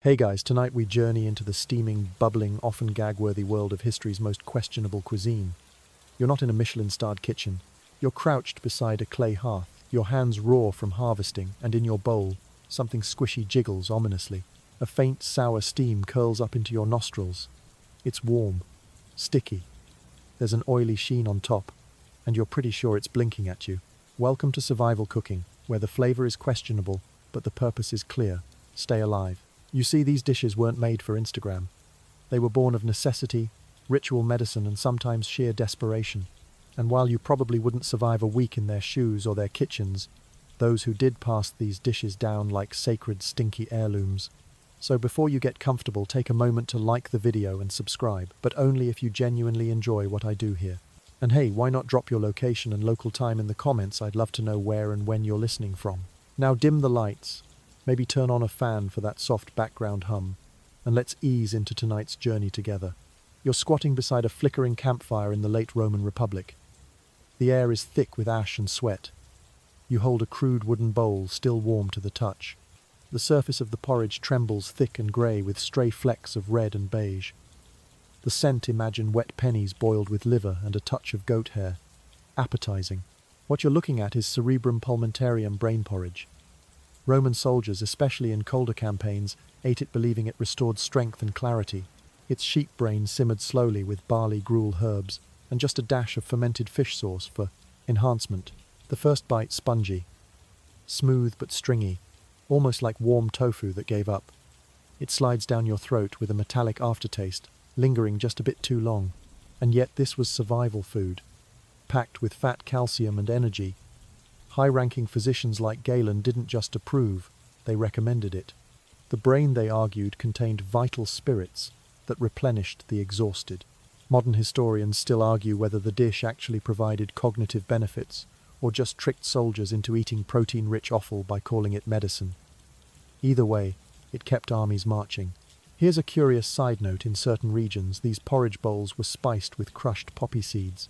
Hey guys, tonight we journey into the steaming, bubbling, often gag-worthy world of history's most questionable cuisine. You're not in a Michelin-starred kitchen. You're crouched beside a clay hearth, your hands raw from harvesting, and in your bowl, something squishy jiggles ominously. A faint, sour steam curls up into your nostrils. It's warm, sticky. There's an oily sheen on top, and you're pretty sure it's blinking at you. Welcome to survival cooking, where the flavor is questionable, but the purpose is clear. Stay alive. You see, these dishes weren't made for Instagram. They were born of necessity, ritual medicine, and sometimes sheer desperation. And while you probably wouldn't survive a week in their shoes or their kitchens, those who did passed these dishes down like sacred, stinky heirlooms. So before you get comfortable, take a moment to like the video and subscribe, but only if you genuinely enjoy what I do here. And hey, why not drop your location and local time in the comments? I'd love to know where and when you're listening from. Now dim the lights. Maybe turn on a fan for that soft background hum, and let's ease into tonight's journey together. You're squatting beside a flickering campfire in the late Roman Republic. The air is thick with ash and sweat. You hold a crude wooden bowl, still warm to the touch. The surface of the porridge trembles thick and grey with stray flecks of red and beige. The scent, imagine wet pennies boiled with liver and a touch of goat hair. Appetizing. What you're looking at is cerebrum pulmonarium brain porridge. Roman soldiers, especially in colder campaigns, ate it believing it restored strength and clarity. Its sheep brain simmered slowly with barley gruel herbs and just a dash of fermented fish sauce for enhancement. The first bite spongy, smooth but stringy, almost like warm tofu that gave up. It slides down your throat with a metallic aftertaste, lingering just a bit too long. And yet this was survival food, packed with fat, calcium and energy. High-ranking physicians like Galen didn't just approve, they recommended it. The brain, they argued, contained vital spirits that replenished the exhausted. Modern historians still argue whether the dish actually provided cognitive benefits or just tricked soldiers into eating protein-rich offal by calling it medicine. Either way, it kept armies marching. Here's a curious side note: in certain regions, these porridge bowls were spiced with crushed poppy seeds,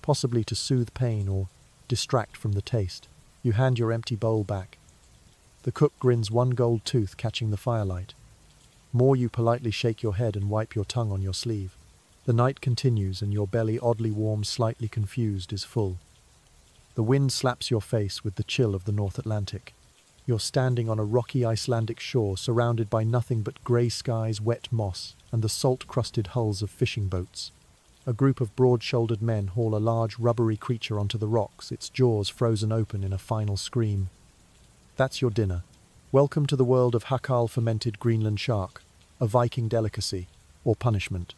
possibly to soothe pain or distract from the taste. You hand your empty bowl back. The cook grins, one gold tooth catching the firelight. More, you politely shake your head and wipe your tongue on your sleeve. The night continues and your belly, oddly warm, slightly confused, is full. The wind slaps your face with the chill of the North Atlantic. You're standing on a rocky Icelandic shore surrounded by nothing but grey skies, wet moss, and the salt-crusted hulls of fishing boats. A group of broad-shouldered men haul a large, rubbery creature onto the rocks, its jaws frozen open in a final scream. That's your dinner. Welcome to the world of Hakal fermented Greenland shark, a Viking delicacy, or punishment.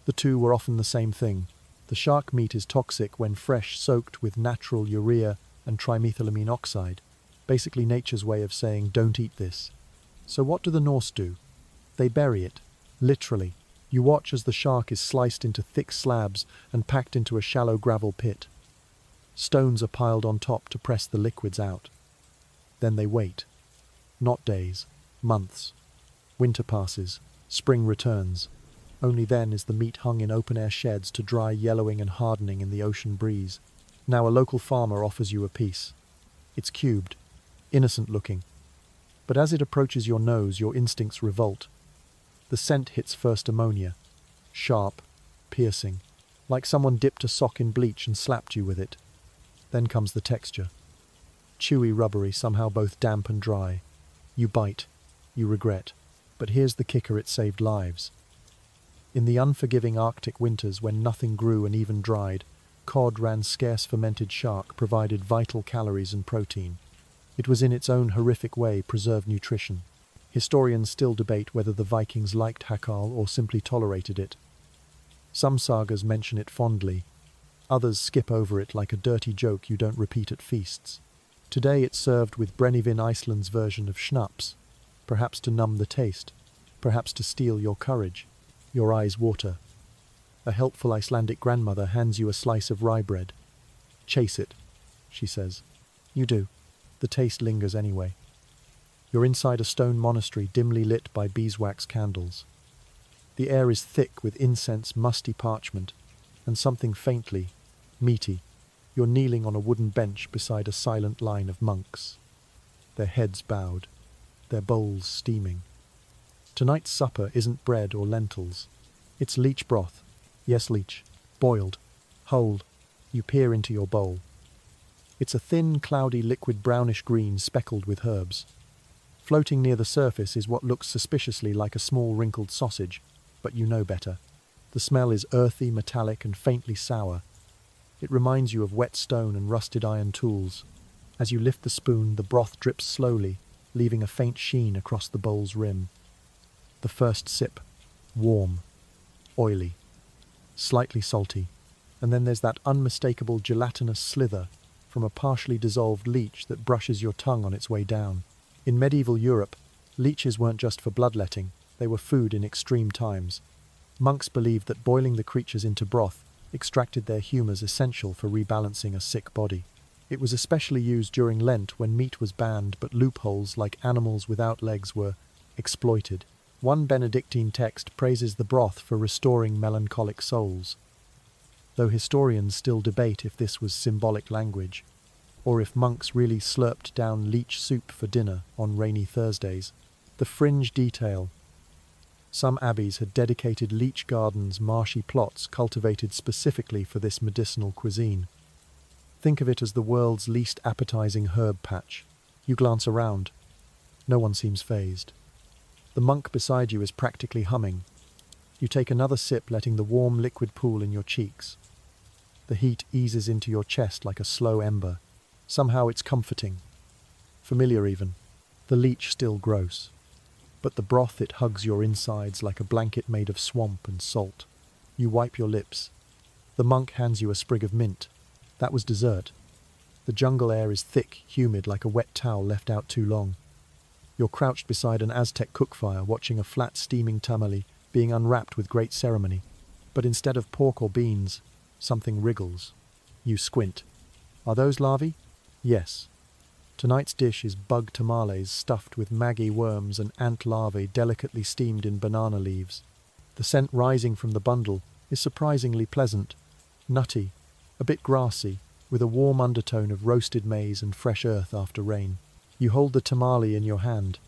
The two were often the same thing. The shark meat is toxic when fresh, soaked with natural urea and trimethylamine oxide, basically nature's way of saying, don't eat this. So what do the Norse do? They bury it, literally. You watch as the shark is sliced into thick slabs and packed into a shallow gravel pit. Stones are piled on top to press the liquids out. Then they wait. Not days, months. Winter passes, spring returns. Only then is the meat hung in open-air sheds to dry, yellowing and hardening in the ocean breeze. Now a local farmer offers you a piece. It's cubed, innocent-looking. But as it approaches your nose, your instincts revolt. The scent hits first ammonia, sharp, piercing, like someone dipped a sock in bleach and slapped you with it. Then comes the texture. Chewy, rubbery, somehow both damp and dry. You bite, you regret. But here's the kicker: it saved lives. In the unforgiving Arctic winters, when nothing grew and even dried, cod ran scarce. Fermented shark provided vital calories and protein. It was in its own horrific way preserved nutrition. Historians still debate whether the Vikings liked Hakal or simply tolerated it. Some sagas mention it fondly. Others skip over it like a dirty joke you don't repeat at feasts. Today it's served with Brennivin, Iceland's version of schnapps, perhaps to numb the taste, perhaps to steal your courage. Your eyes water. A helpful Icelandic grandmother hands you a slice of rye bread. Chase it, she says. You do. The taste lingers anyway. You're inside a stone monastery dimly lit by beeswax candles. The air is thick with incense, musty parchment, and something faintly meaty. You're kneeling on a wooden bench beside a silent line of monks, their heads bowed, their bowls steaming. Tonight's supper isn't bread or lentils. It's leech broth. Yes, leech. Boiled. Whole. You peer into your bowl. It's a thin, cloudy liquid brownish green speckled with herbs. Floating near the surface is what looks suspiciously like a small wrinkled sausage, but you know better. The smell is earthy, metallic, and faintly sour. It reminds you of wet stone and rusted iron tools. As you lift the spoon, the broth drips slowly, leaving a faint sheen across the bowl's rim. The first sip. Warm. Oily. Slightly salty. And then there's that unmistakable gelatinous slither from a partially dissolved leech that brushes your tongue on its way down. In medieval Europe, leeches weren't just for bloodletting, they were food in extreme times. Monks believed that boiling the creatures into broth extracted their humours essential for rebalancing a sick body. It was especially used during Lent when meat was banned but loopholes like animals without legs were exploited. One Benedictine text praises the broth for restoring melancholic souls, though historians still debate if this was symbolic language, or if monks really slurped down leech soup for dinner on rainy Thursdays. The fringe detail. Some abbeys had dedicated leech gardens, marshy plots cultivated specifically for this medicinal cuisine. Think of it as the world's least appetizing herb patch. You glance around. No one seems fazed. The monk beside you is practically humming. You take another sip, letting the warm liquid pool in your cheeks. The heat eases into your chest like a slow ember. Somehow it's comforting. Familiar even. The leech still gross. But the broth, it hugs your insides like a blanket made of swamp and salt. You wipe your lips. The monk hands you a sprig of mint. That was dessert. The jungle air is thick, humid, like a wet towel left out too long. You're crouched beside an Aztec cookfire, watching a flat, steaming tamale being unwrapped with great ceremony. But instead of pork or beans, something wriggles. You squint. Are those larvae? Yes. Tonight's dish is bug tamales stuffed with maggy worms and ant larvae delicately steamed in banana leaves. The scent rising from the bundle is surprisingly pleasant, nutty, a bit grassy, with a warm undertone of roasted maize and fresh earth after rain. You hold the tamale in your hand.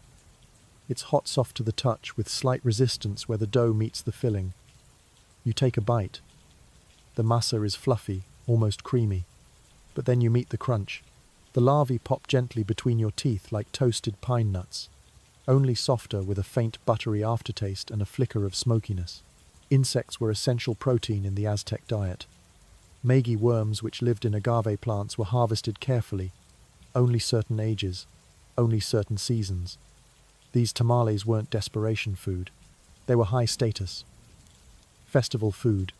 It's hot, soft to the touch, with slight resistance where the dough meets the filling. You take a bite. The masa is fluffy, almost creamy. But then you meet the crunch. The larvae pop gently between your teeth like toasted pine nuts, only softer with a faint buttery aftertaste and a flicker of smokiness. Insects were essential protein in the Aztec diet. Maggot worms which lived in agave plants were harvested carefully, only certain ages, only certain seasons. These tamales weren't desperation food. They were high status. Festival food.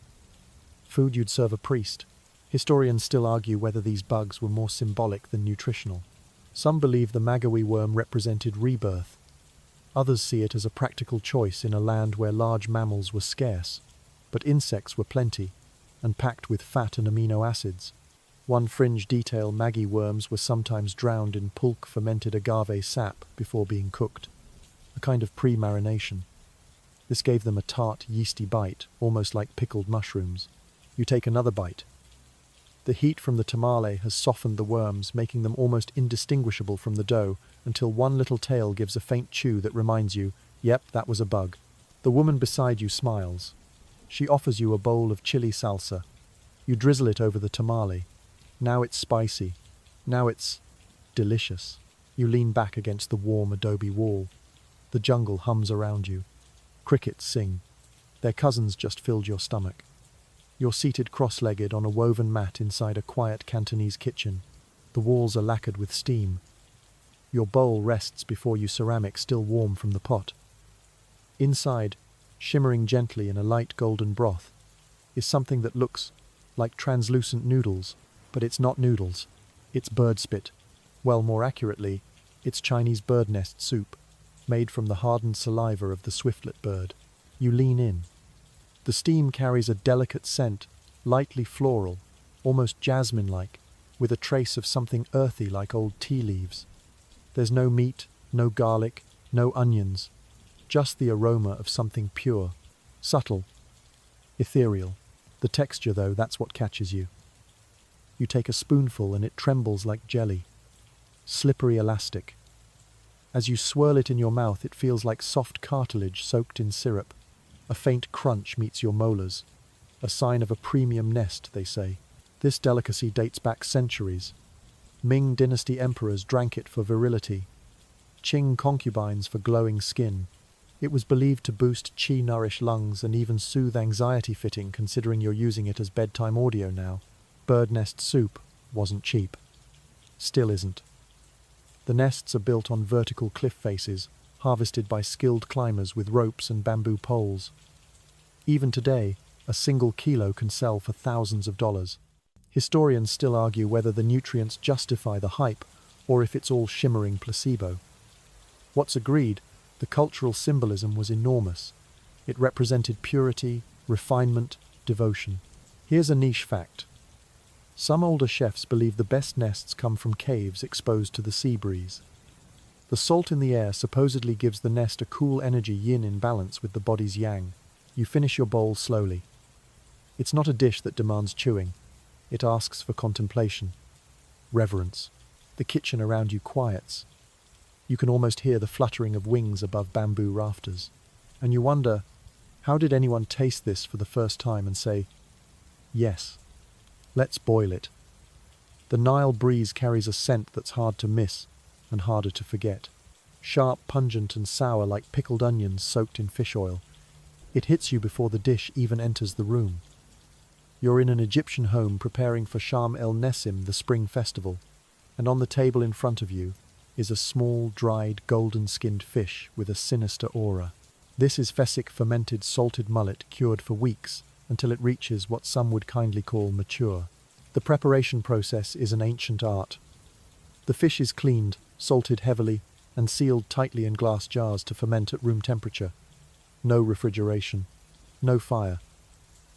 Food you'd serve a priest. Historians still argue whether these bugs were more symbolic than nutritional. Some believe the maggot worm represented rebirth. Others see it as a practical choice in a land where large mammals were scarce, but insects were plenty, and packed with fat and amino acids. One fringe detail: maggot worms were sometimes drowned in pulque fermented agave sap before being cooked, a kind of pre-marination. This gave them a tart, yeasty bite, almost like pickled mushrooms. You take another bite. The heat from the tamale has softened the worms, making them almost indistinguishable from the dough, until one little tail gives a faint chew that reminds you, yep, that was a bug. The woman beside you smiles. She offers you a bowl of chili salsa. You drizzle it over the tamale. Now it's spicy. Now it's delicious. You lean back against the warm adobe wall. The jungle hums around you. Crickets sing. Their cousins just filled your stomach. You're seated cross-legged on a woven mat inside a quiet Cantonese kitchen. The walls are lacquered with steam. Your bowl rests before you, ceramic still warm from the pot. Inside, shimmering gently in a light golden broth, is something that looks like translucent noodles, but it's not noodles. It's bird spit. Well, more accurately, it's Chinese bird nest soup, made from the hardened saliva of the swiftlet bird. You lean in. The steam carries a delicate scent, lightly floral, almost jasmine-like, with a trace of something earthy like old tea leaves. There's no meat, no garlic, no onions, just the aroma of something pure, subtle, ethereal. The texture, though, that's what catches you. You take a spoonful and it trembles like jelly, slippery elastic. As you swirl it in your mouth, it feels like soft cartilage soaked in syrup. A faint crunch meets your molars. A sign of a premium nest, they say. This delicacy dates back centuries. Ming dynasty emperors drank it for virility. Qing concubines for glowing skin. It was believed to boost qi-nourished lungs and even soothe anxiety-fitting, considering you're using it as bedtime audio now. Bird nest soup wasn't cheap. Still isn't. The nests are built on vertical cliff faces, harvested by skilled climbers with ropes and bamboo poles. Even today, a single kilo can sell for thousands of dollars. Historians still argue whether the nutrients justify the hype or if it's all shimmering placebo. What's agreed, the cultural symbolism was enormous. It represented purity, refinement, devotion. Here's a niche fact. Some older chefs believe the best nests come from caves exposed to the sea breeze. The salt in the air supposedly gives the nest a cool energy yin in balance with the body's yang. You finish your bowl slowly. It's not a dish that demands chewing. It asks for contemplation, reverence. The kitchen around you quiets. You can almost hear the fluttering of wings above bamboo rafters. And you wonder, how did anyone taste this for the first time and say, yes, let's boil it? The Nile breeze carries a scent that's hard to miss and harder to forget. Sharp, pungent and sour like pickled onions soaked in fish oil. It hits you before the dish even enters the room. You're in an Egyptian home preparing for Sharm el-Nessim, the spring festival, and on the table in front of you is a small, dried, golden-skinned fish with a sinister aura. This is Fessick fermented salted mullet cured for weeks until it reaches what some would kindly call mature. The preparation process is an ancient art. The fish is cleaned, salted heavily, and sealed tightly in glass jars to ferment at room temperature. No refrigeration, no fire,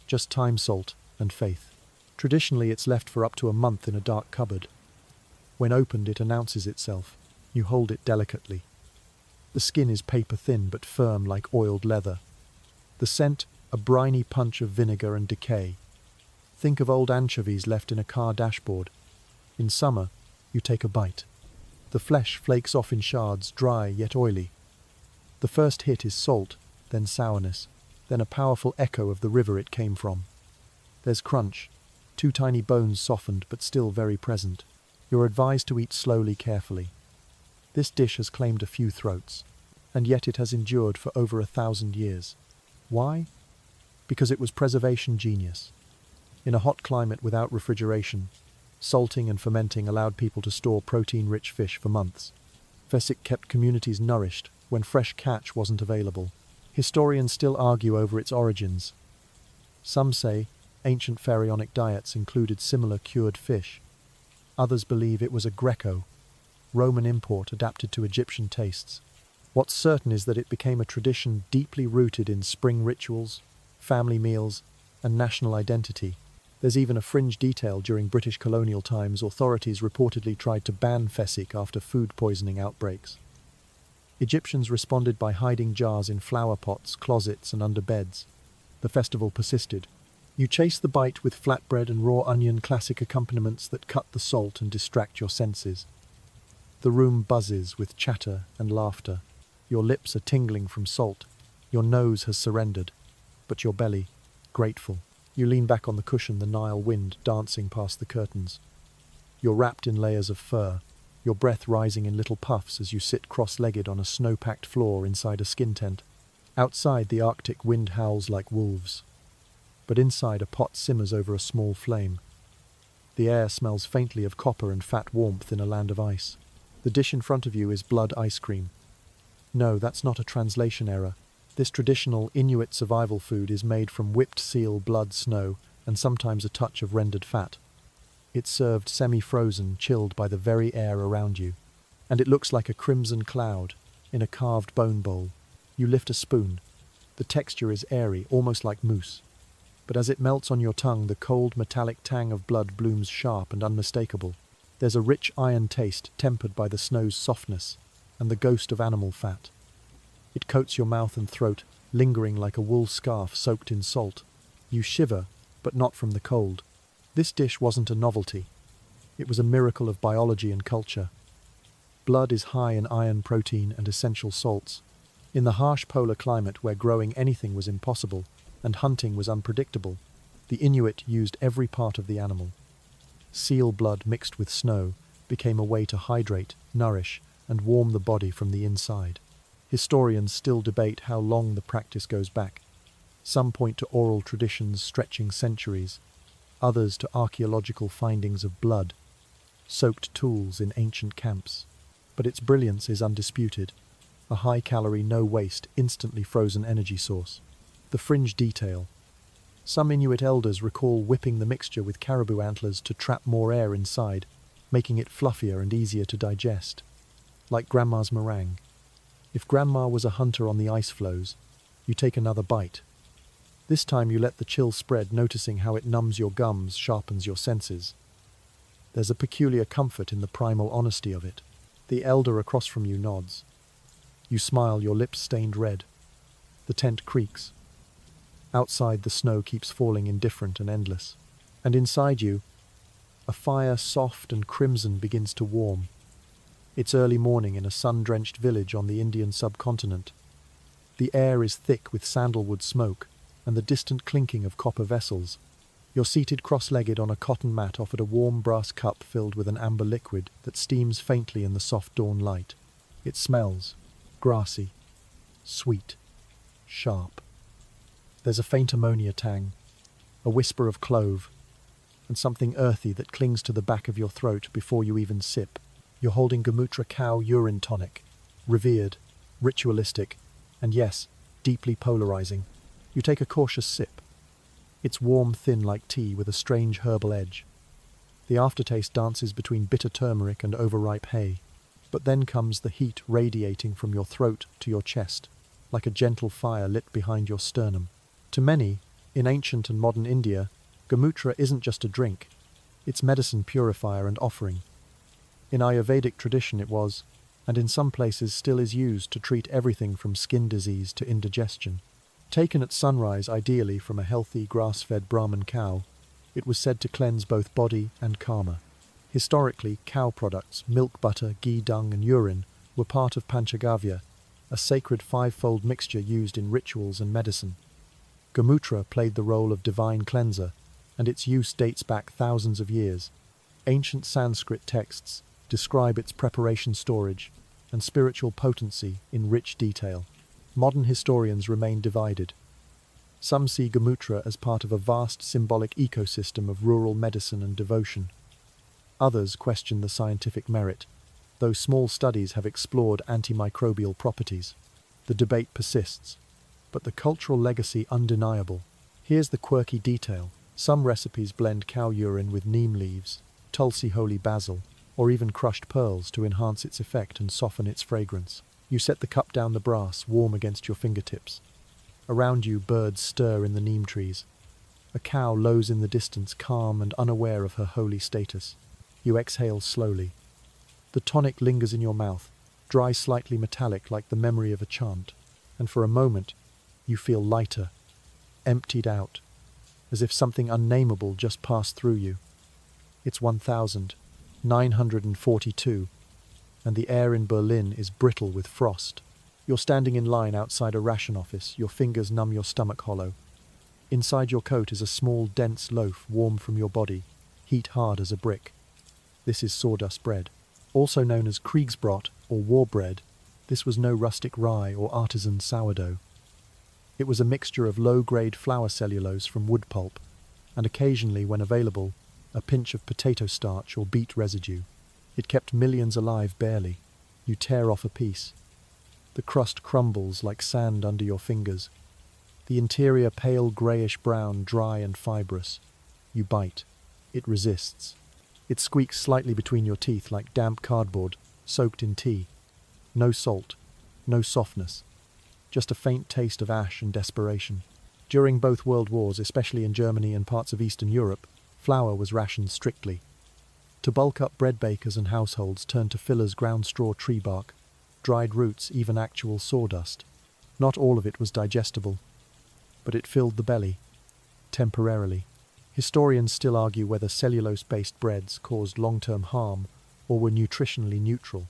just time, salt, and faith. Traditionally, it's left for up to a month in a dark cupboard. When opened, it announces itself. You hold it delicately. The skin is paper-thin but firm like oiled leather. The scent, a briny punch of vinegar and decay. Think of old anchovies left in a car dashboard. In summer, you take a bite. The flesh flakes off in shards, dry yet oily. The first hit is salt, then sourness, then a powerful echo of the river it came from. There's crunch, 2 tiny bones softened but still very present. You're advised to eat slowly, carefully. This dish has claimed a few throats, and yet it has endured for over 1,000 years. Why? Because it was preservation genius. In a hot climate without refrigeration, salting and fermenting allowed people to store protein-rich fish for months. Fessick kept communities nourished when fresh catch wasn't available. Historians still argue over its origins. Some say ancient pharaonic diets included similar cured fish. Others believe it was a Greco-Roman import adapted to Egyptian tastes. What's certain is that it became a tradition deeply rooted in spring rituals, family meals, and national identity. There's even a fringe detail: during British colonial times, authorities reportedly tried to ban Fessick after food poisoning outbreaks. Egyptians responded by hiding jars in flower pots, closets, and under beds. The festival persisted. You chase the bite with flatbread and raw onion, classic accompaniments that cut the salt and distract your senses. The room buzzes with chatter and laughter. Your lips are tingling from salt. Your nose has surrendered, but your belly, grateful. You lean back on the cushion, the Nile wind dancing past the curtains. You're wrapped in layers of fur, your breath rising in little puffs as you sit cross-legged on a snow-packed floor inside a skin tent. Outside, the Arctic wind howls like wolves. But inside, a pot simmers over a small flame. The air smells faintly of copper and fat warmth in a land of ice. The dish in front of you is blood ice cream. No, that's not a translation error. This traditional Inuit survival food is made from whipped seal, blood, snow, and sometimes a touch of rendered fat. It's served semi-frozen, chilled by the very air around you. And it looks like a crimson cloud in a carved bone bowl. You lift a spoon. The texture is airy, almost like mousse. But as it melts on your tongue, the cold, metallic tang of blood blooms sharp and unmistakable. There's a rich iron taste, tempered by the snow's softness and the ghost of animal fat. It coats your mouth and throat, lingering like a wool scarf soaked in salt. You shiver, but not from the cold. This dish wasn't a novelty. It was a miracle of biology and culture. blood is high in iron, protein, and essential salts. In the harsh polar climate where growing anything was impossible and hunting was unpredictable, the Inuit used every part of the animal. Seal blood mixed with snow became a way to hydrate, nourish, and warm the body from the inside. Historians still debate how long the practice goes back. Some point to oral traditions stretching centuries, others to archaeological findings of blood-soaked tools in ancient camps. But its brilliance is undisputed. A high-calorie, no-waste, instantly frozen energy source. The fringe detail. Some Inuit elders recall whipping the mixture with caribou antlers to trap more air inside, making it fluffier and easier to digest. Like Grandma's meringue. If Grandma was a hunter on the ice floes, you take another bite. This time you let the chill spread, noticing how it numbs your gums, sharpens your senses. There's a peculiar comfort in the primal honesty of it. The elder across from you nods. You smile, your lips stained red. The tent creaks. Outside, the snow keeps falling indifferent and endless. And inside you, a fire soft and crimson begins to warm. It's early morning in a sun-drenched village on the Indian subcontinent. The air is thick with sandalwood smoke and the distant clinking of copper vessels. You're seated cross-legged on a cotton mat offered a warm brass cup filled with an amber liquid that steams faintly in the soft dawn light. It smells grassy, sweet, sharp. There's a faint ammonia tang, a whisper of clove, and something earthy that clings to the back of your throat before you even sip. You're holding Gamutra cow urine tonic, revered, ritualistic, and yes, deeply polarizing. You take a cautious sip. It's warm, thin like tea with a strange herbal edge. The aftertaste dances between bitter turmeric and overripe hay. But then comes the heat radiating from your throat to your chest, like a gentle fire lit behind your sternum. To many, in ancient and modern India, Gamutra isn't just a drink. It's medicine purifier and offering. In Ayurvedic tradition it was, and in some places still is used to treat everything from skin disease to indigestion. Taken at sunrise, ideally from a healthy grass-fed Brahman cow, it was said to cleanse both body and karma. Historically, cow products, milk, butter, ghee, dung and urine were part of Panchagavya, a sacred five-fold mixture used in rituals and medicine. Gamutra played the role of divine cleanser, and its use dates back thousands of years. Ancient Sanskrit texts describe its preparation, storage, and spiritual potency in rich detail. Modern historians remain divided. Some see Gamutra as part of a vast symbolic ecosystem of rural medicine and devotion. Others question the scientific merit, though small studies have explored antimicrobial properties. The debate persists, but the cultural legacy undeniable. Here's the quirky detail. Some recipes blend cow urine with neem leaves, tulsi holy basil, or even crushed pearls to enhance its effect and soften its fragrance. You set the cup down the brass, warm against your fingertips. Around you, birds stir in the neem trees. A cow lows in the distance, calm and unaware of her holy status. You exhale slowly. The tonic lingers in your mouth, dry, slightly metallic like the memory of a chant. And for a moment, you feel lighter, emptied out, as if something unnameable just passed through you. It's 1942, and the air in Berlin is brittle with frost. You're standing in line outside a ration office, your fingers numb, your stomach hollow. Inside your coat is a small, dense loaf warm from your body, heat hard as a brick. This is sawdust bread. Also known as Kriegsbrot or war bread, this was no rustic rye or artisan sourdough. It was a mixture of low-grade flour cellulose from wood pulp, and occasionally, when available, a pinch of potato starch or beet residue. It kept millions alive barely. You tear off a piece. The crust crumbles like sand under your fingers. The interior pale greyish-brown, dry and fibrous. You bite. It resists. It squeaks slightly between your teeth like damp cardboard, soaked in tea. No salt, no softness. Just a faint taste of ash and desperation. During both World Wars, especially in Germany and parts of Eastern Europe, flour was rationed strictly. To bulk up, bread bakers and households turned to fillers, ground straw, tree bark, dried roots, even actual sawdust. Not all of it was digestible, but it filled the belly, temporarily. Historians still argue whether cellulose-based breads caused long-term harm or were nutritionally neutral.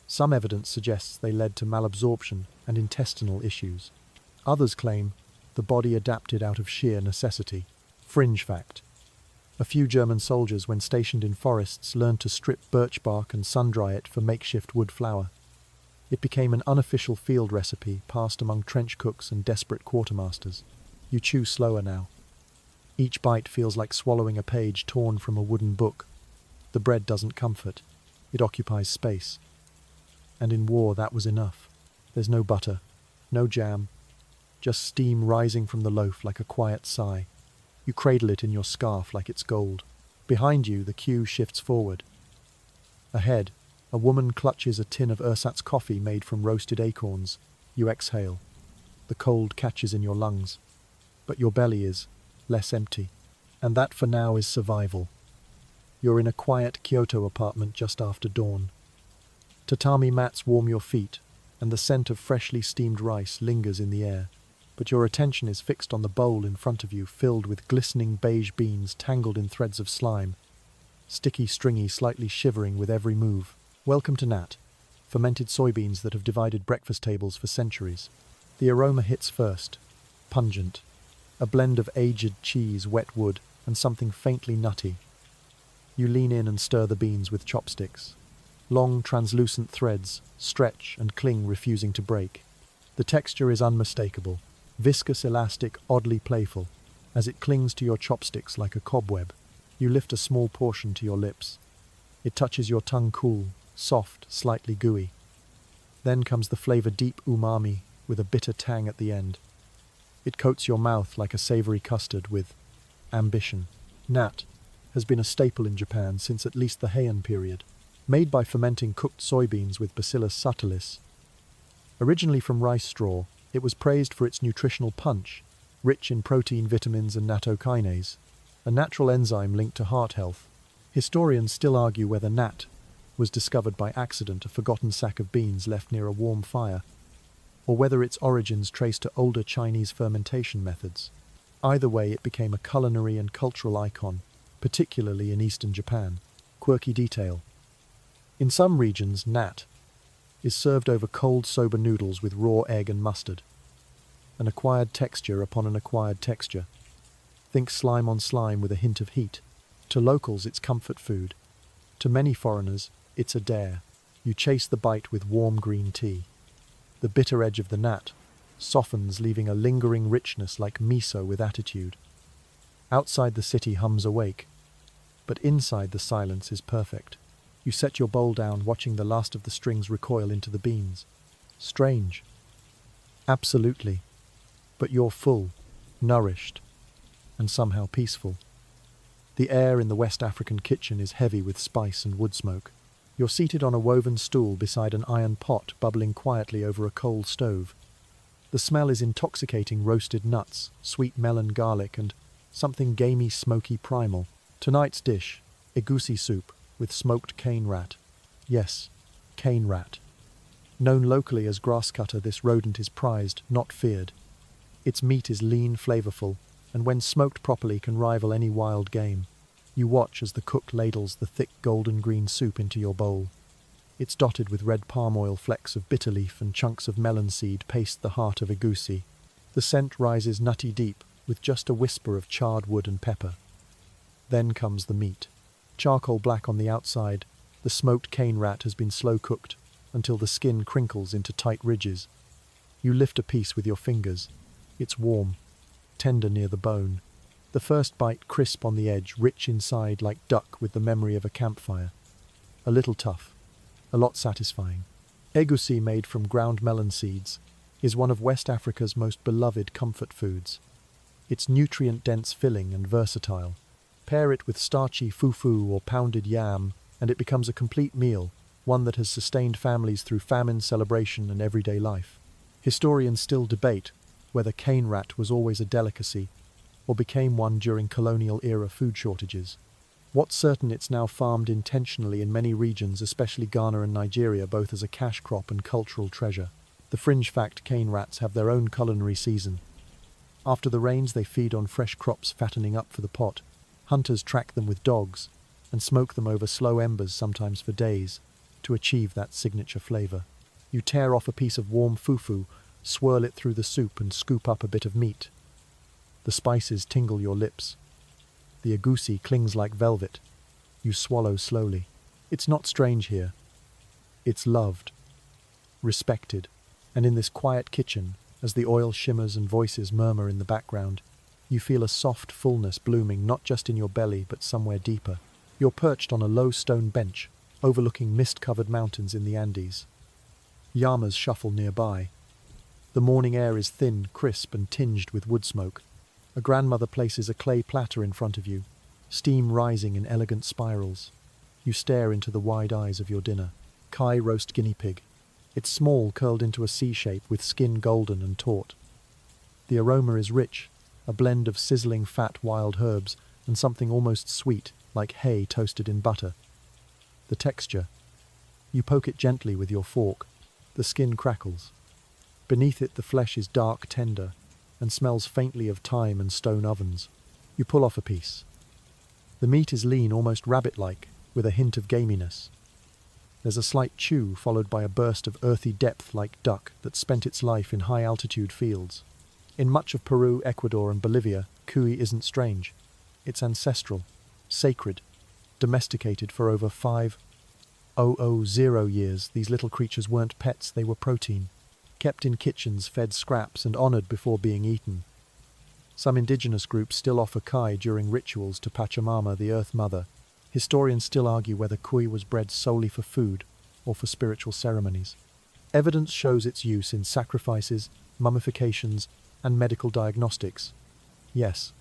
Some evidence suggests they led to malabsorption and intestinal issues. Others claim the body adapted out of sheer necessity. Fringe fact. A few German soldiers, when stationed in forests, learned to strip birch bark and sun-dry it for makeshift wood flour. It became an unofficial field recipe passed among trench cooks and desperate quartermasters. You chew slower now. Each bite feels like swallowing a page torn from a wooden book. The bread doesn't comfort. It occupies space. And in war, that was enough. There's no butter, no jam, just steam rising from the loaf like a quiet sigh. You cradle it in your scarf like it's gold. Behind you, the queue shifts forward. Ahead, a woman clutches a tin of ersatz coffee made from roasted acorns. You exhale. The cold catches in your lungs. But your belly is less empty. And that for now is survival. You're in a quiet Kyoto apartment just after dawn. Tatami mats warm your feet, and the scent of freshly steamed rice lingers in the air. But your attention is fixed on the bowl in front of you, filled with glistening beige beans tangled in threads of slime. Sticky, stringy, slightly shivering with every move. Welcome to Nat, fermented soybeans that have divided breakfast tables for centuries. The aroma hits first, pungent. A blend of aged cheese, wet wood, and something faintly nutty. You lean in and stir the beans with chopsticks. Long, translucent threads stretch and cling, refusing to break. The texture is unmistakable. Viscous, elastic, oddly playful, as it clings to your chopsticks like a cobweb. You lift a small portion to your lips. It touches your tongue cool, soft, slightly gooey. Then comes the flavor, deep umami with a bitter tang at the end. It coats your mouth like a savory custard with ambition. Nat has been a staple in Japan since at least the Heian period. Made by fermenting cooked soybeans with Bacillus subtilis. Originally from rice straw, it was praised for its nutritional punch, rich in protein, vitamins and nattokinase, a natural enzyme linked to heart health. Historians still argue whether nat was discovered by accident, a forgotten sack of beans left near a warm fire, or whether its origins trace to older Chinese fermentation methods. Either way, it became a culinary and cultural icon, particularly in eastern Japan. Quirky detail. In some regions, nat is served over cold soba noodles with raw egg and mustard. An acquired texture upon an acquired texture. Think slime on slime with a hint of heat. To locals, it's comfort food. To many foreigners, it's a dare. You chase the bite with warm green tea. The bitter edge of the nat softens, leaving a lingering richness like miso with attitude. Outside, the city hums awake, but inside the silence is perfect. You set your bowl down, watching the last of the strings recoil into the beans. Strange. Absolutely. But you're full, nourished, and somehow peaceful. The air in the West African kitchen is heavy with spice and wood smoke. You're seated on a woven stool beside an iron pot bubbling quietly over a coal stove. The smell is intoxicating: roasted nuts, sweet melon, garlic, and something gamey, smoky, primal. Tonight's dish, egusi soup, with smoked cane rat. Yes, cane rat. Known locally as grasscutter, this rodent is prized, not feared. Its meat is lean, flavorful, and when smoked properly can rival any wild game. You watch as the cook ladles the thick golden-green soup into your bowl. It's dotted with red palm oil, flecks of bitter leaf, and chunks of melon seed paste the heart of egusi. The scent rises nutty deep, with just a whisper of charred wood and pepper. Then comes the meat. Charcoal black on the outside, the smoked cane rat has been slow cooked until the skin crinkles into tight ridges. You lift a piece with your fingers. It's warm, tender near the bone. The first bite crisp on the edge, rich inside like duck with the memory of a campfire. A little tough, a lot satisfying. Egusi, made from ground melon seeds, is one of West Africa's most beloved comfort foods. It's nutrient-dense, filling, and versatile. Pair it with starchy fufu or pounded yam, and it becomes a complete meal, one that has sustained families through famine, celebration, and everyday life. Historians still debate whether cane rat was always a delicacy or became one during colonial-era food shortages. What's certain, it's now farmed intentionally in many regions, especially Ghana and Nigeria, both as a cash crop and cultural treasure. The fringe fact: cane rats have their own culinary season. After the rains, they feed on fresh crops, fattening up for the pot. Hunters track them with dogs and smoke them over slow embers, sometimes for days, to achieve that signature flavor. You tear off a piece of warm fufu, swirl it through the soup and scoop up a bit of meat. The spices tingle your lips. The agusi clings like velvet. You swallow slowly. It's not strange here. It's loved, respected, and in this quiet kitchen, as the oil shimmers and voices murmur in the background, you feel a soft fullness blooming not just in your belly but somewhere deeper. You're perched on a low stone bench, overlooking mist-covered mountains in the Andes. Llamas shuffle nearby. The morning air is thin, crisp, and tinged with wood smoke. A grandmother places a clay platter in front of you, steam rising in elegant spirals. You stare into the wide eyes of your dinner. Kai roast guinea pig. It's small, curled into a C shape with skin golden and taut. The aroma is rich, a blend of sizzling fat wild herbs and something almost sweet, like hay toasted in butter. The texture. You poke it gently with your fork. The skin crackles. Beneath it the flesh is dark, tender, and smells faintly of thyme and stone ovens. You pull off a piece. The meat is lean, almost rabbit-like, with a hint of gaminess. There's a slight chew, followed by a burst of earthy depth like duck that spent its life in high-altitude fields. In much of Peru, Ecuador, and Bolivia, cuy isn't strange. It's ancestral, sacred, domesticated for over 5,000 years. These little creatures weren't pets, they were protein. Kept in kitchens, fed scraps, and honored before being eaten. Some indigenous groups still offer kai during rituals to Pachamama, the Earth Mother. Historians still argue whether cuy was bred solely for food or for spiritual ceremonies. Evidence shows its use in sacrifices, mummifications, and medical diagnostics. Yes,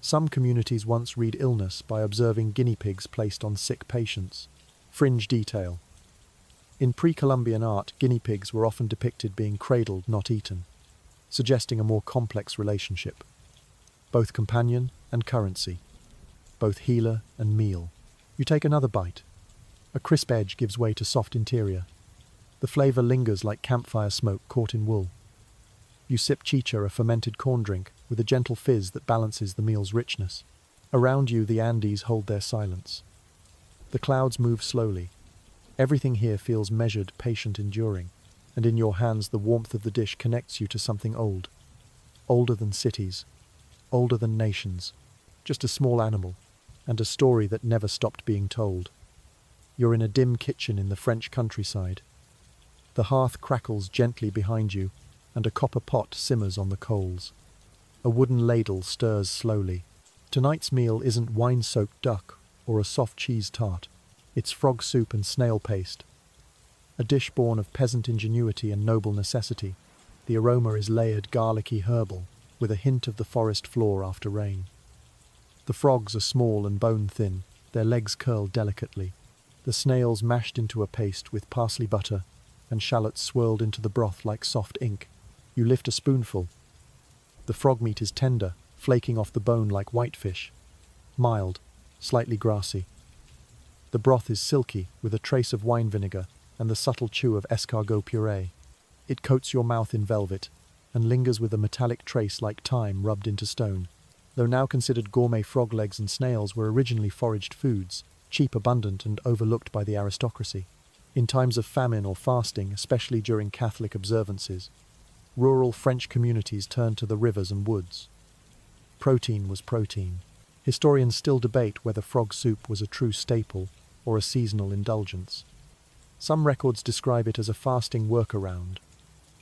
some communities once read illness by observing guinea pigs placed on sick patients. Fringe detail. In pre-Columbian art, guinea pigs were often depicted being cradled, not eaten, suggesting a more complex relationship. Both companion and currency. Both healer and meal. You take another bite. A crisp edge gives way to soft interior. The flavor lingers like campfire smoke caught in wool. You sip chicha, a fermented corn drink, with a gentle fizz that balances the meal's richness. Around you, the Andes hold their silence. The clouds move slowly. Everything here feels measured, patient, enduring, and in your hands the warmth of the dish connects you to something old. Older than cities, older than nations, just a small animal, and a story that never stopped being told. You're in a dim kitchen in the French countryside. The hearth crackles gently behind you, and a copper pot simmers on the coals. A wooden ladle stirs slowly. Tonight's meal isn't wine-soaked duck or a soft cheese tart. It's frog soup and snail paste. A dish born of peasant ingenuity and noble necessity. The aroma is layered, garlicky, herbal, with a hint of the forest floor after rain. The frogs are small and bone-thin, their legs curl delicately. The snails mashed into a paste with parsley butter and shallots swirled into the broth like soft ink. You lift a spoonful. The frog meat is tender, flaking off the bone like whitefish. Mild, slightly grassy. The broth is silky, with a trace of wine vinegar and the subtle chew of escargot puree. It coats your mouth in velvet and lingers with a metallic trace like thyme rubbed into stone. Though now considered gourmet, frog legs and snails were originally foraged foods, cheap, abundant, and overlooked by the aristocracy. In times of famine or fasting, especially during Catholic observances, rural French communities turned to the rivers and woods. Protein was protein. Historians still debate whether frog soup was a true staple or a seasonal indulgence. Some records describe it as a fasting workaround.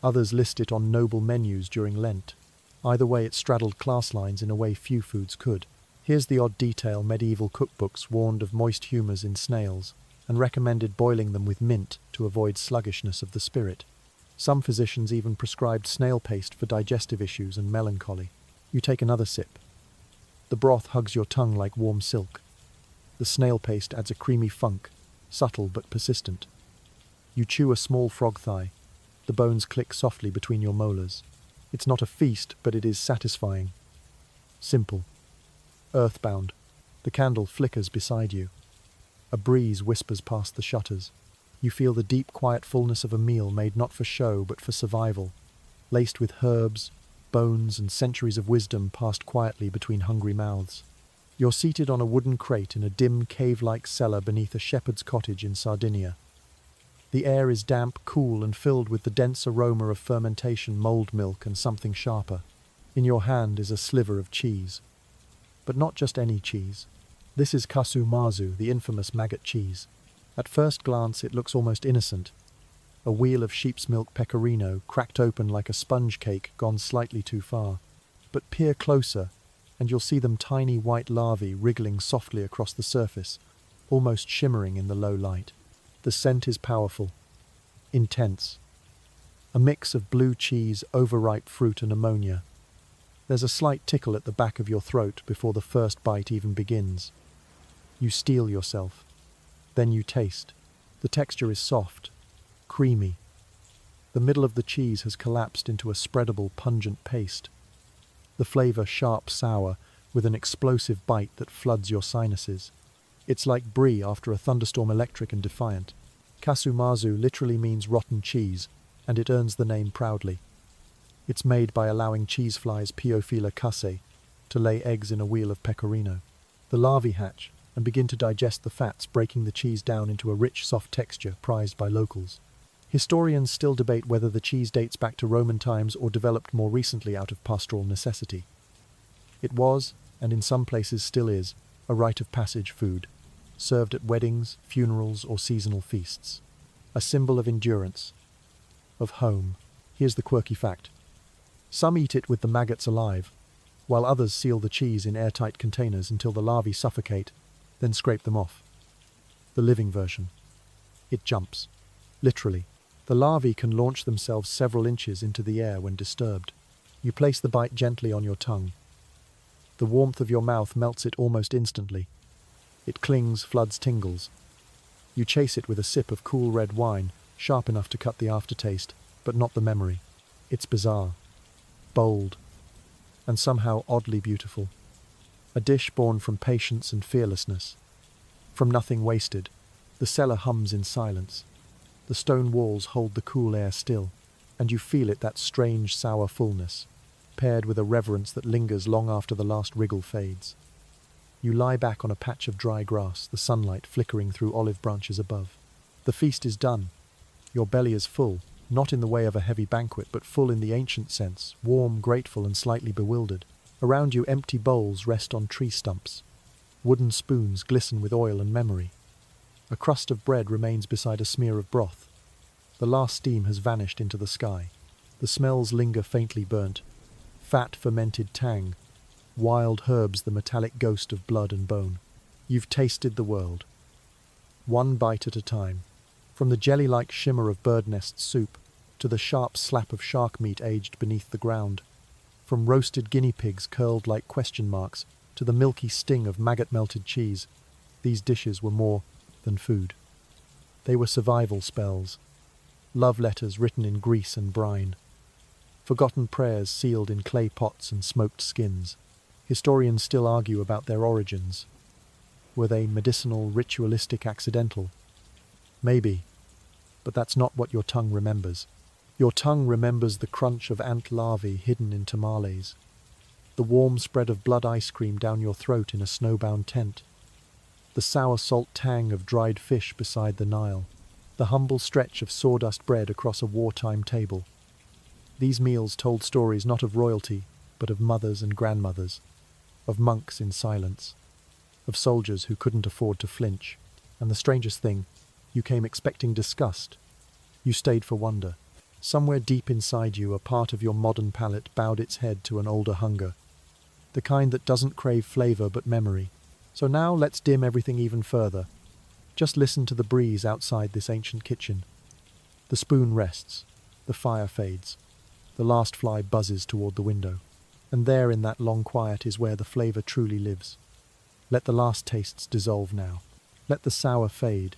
Others list it on noble menus during Lent. Either way, it straddled class lines in a way few foods could. Here's the odd detail: medieval cookbooks warned of moist humours in snails and recommended boiling them with mint to avoid sluggishness of the spirit. Some physicians even prescribed snail paste for digestive issues and melancholy. You take another sip. The broth hugs your tongue like warm silk. The snail paste adds a creamy funk, subtle but persistent. You chew a small frog thigh. The bones click softly between your molars. It's not a feast, but it is satisfying. Simple. Earthbound. The candle flickers beside you. A breeze whispers past the shutters. You feel the deep, quiet fullness of a meal made not for show, but for survival, laced with herbs, bones, and centuries of wisdom passed quietly between hungry mouths. You're seated on a wooden crate in a dim, cave-like cellar beneath a shepherd's cottage in Sardinia. The air is damp, cool, and filled with the dense aroma of fermentation, mold milk, and something sharper. In your hand is a sliver of cheese. But not just any cheese. This is casu marzu, the infamous maggot cheese. At first glance, it looks almost innocent. A wheel of sheep's milk pecorino, cracked open like a sponge cake, gone slightly too far. But peer closer, and you'll see them tiny white larvae wriggling softly across the surface, almost shimmering in the low light. The scent is powerful, intense. A mix of blue cheese, overripe fruit, and ammonia. There's a slight tickle at the back of your throat before the first bite even begins. You steel yourself. Then you taste. The texture is soft, creamy. The middle of the cheese has collapsed into a spreadable, pungent paste. The flavor sharp, sour, with an explosive bite that floods your sinuses. It's like brie after a thunderstorm, electric and defiant. Casu marzu literally means rotten cheese, and it earns the name proudly. It's made by allowing cheese flies Piophila casei to lay eggs in a wheel of pecorino. The larvae hatch and begin to digest the fats, breaking the cheese down into a rich, soft texture prized by locals. Historians still debate whether the cheese dates back to Roman times or developed more recently out of pastoral necessity. It was, and in some places still is, a rite of passage food, served at weddings, funerals, or seasonal feasts. A symbol of endurance, of home. Here's the quirky fact. Some eat it with the maggots alive, while others seal the cheese in airtight containers until the larvae suffocate, then scrape them off. The living version. It jumps. Literally. The larvae can launch themselves several inches into the air when disturbed. You place the bite gently on your tongue. The warmth of your mouth melts it almost instantly. It clings, floods, tingles. You chase it with a sip of cool red wine, sharp enough to cut the aftertaste, but not the memory. It's bizarre, bold, and somehow oddly beautiful. A dish born from patience and fearlessness. From nothing wasted, the cellar hums in silence. The stone walls hold the cool air still, and you feel it, that strange, sour fullness, paired with a reverence that lingers long after the last wriggle fades. You lie back on a patch of dry grass, the sunlight flickering through olive branches above. The feast is done. Your belly is full, not in the way of a heavy banquet, but full in the ancient sense, warm, grateful, and slightly bewildered. Around you, empty bowls rest on tree stumps. Wooden spoons glisten with oil and memory. A crust of bread remains beside a smear of broth. The last steam has vanished into the sky. The smells linger faintly burnt. Fat, fermented tang. Wild herbs, the metallic ghost of blood and bone. You've tasted the world. One bite at a time. From the jelly-like shimmer of bird nest soup to the sharp slap of shark meat aged beneath the ground. From roasted guinea pigs curled like question marks to the milky sting of maggot-melted cheese, these dishes were more than food. They were survival spells. Love letters written in grease and brine. Forgotten prayers sealed in clay pots and smoked skins. Historians still argue about their origins. Were they medicinal, ritualistic, accidental? Maybe, but that's not what your tongue remembers. Your tongue remembers the crunch of ant larvae hidden in tamales, the warm spread of blood ice cream down your throat in a snowbound tent, the sour salt tang of dried fish beside the Nile, the humble stretch of sawdust bread across a wartime table. These meals told stories not of royalty, but of mothers and grandmothers, of monks in silence, of soldiers who couldn't afford to flinch. And the strangest thing, you came expecting disgust. You stayed for wonder. Somewhere deep inside you, a part of your modern palate bowed its head to an older hunger, the kind that doesn't crave flavor but memory. So now let's dim everything even further. Just listen to the breeze outside this ancient kitchen. The spoon rests, the fire fades, the last fly buzzes toward the window. And there in that long quiet is where the flavor truly lives. Let the last tastes dissolve now. Let the sour fade.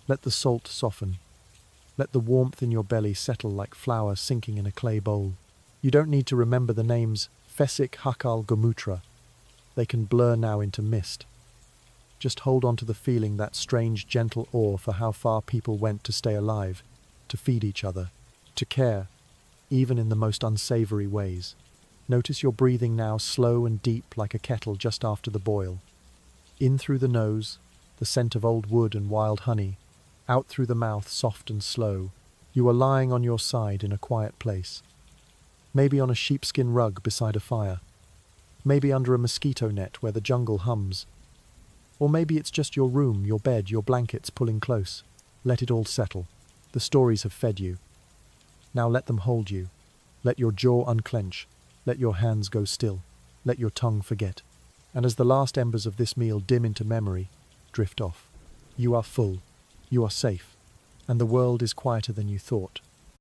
Let the salt soften. Let the warmth in your belly settle like flour sinking in a clay bowl. You don't need to remember the names Fesik, Hakal, Gomutra. They can blur now into mist. Just hold on to the feeling, that strange, gentle awe for how far people went to stay alive, to feed each other, to care, even in the most unsavory ways. Notice your breathing now, slow and deep like a kettle just after the boil. In through the nose, the scent of old wood and wild honey. out through the mouth, soft and slow. You are lying on your side in a quiet place. Maybe on a sheepskin rug beside a fire. Maybe under a mosquito net where the jungle hums. Or maybe it's just your room, your bed, your blankets pulling close. Let it all settle. The stories have fed you. Now let them hold you. Let your jaw unclench. Let your hands go still. Let your tongue forget. And as the last embers of this meal dim into memory, drift off. You are full. You are safe. And the world is quieter than you thought.